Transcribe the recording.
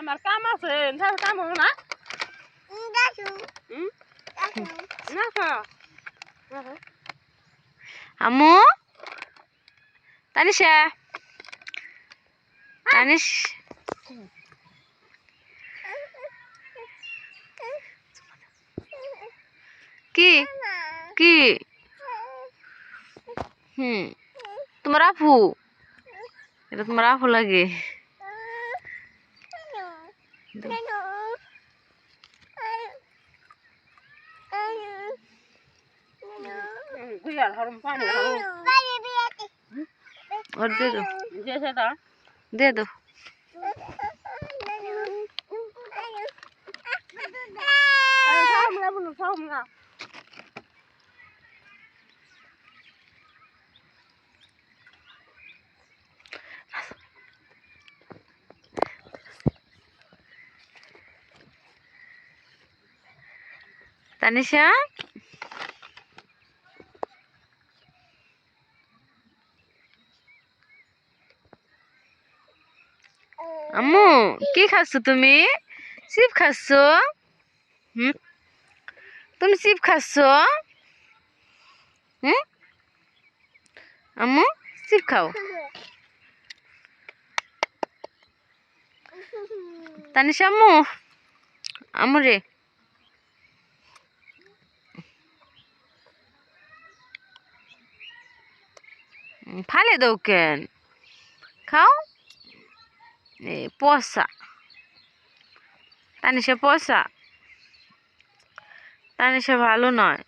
আমার কাম আছে কাম হবো না আম্মু তানিশা তানিশ কি কি তোমার আপু এটা তোমার আপু লাগে और दे दो दे दो তানিশা আম্মু কি খাচ্ছ তুমি চিপ খাচ্ছ তুমি চিপ খাচ্ছ আম্মু চিপ খাও তানিশা আম্মু আম্মু রে ফালে দাও কেন খাও পচা তানিশা পচা তানিশা ভালো নয়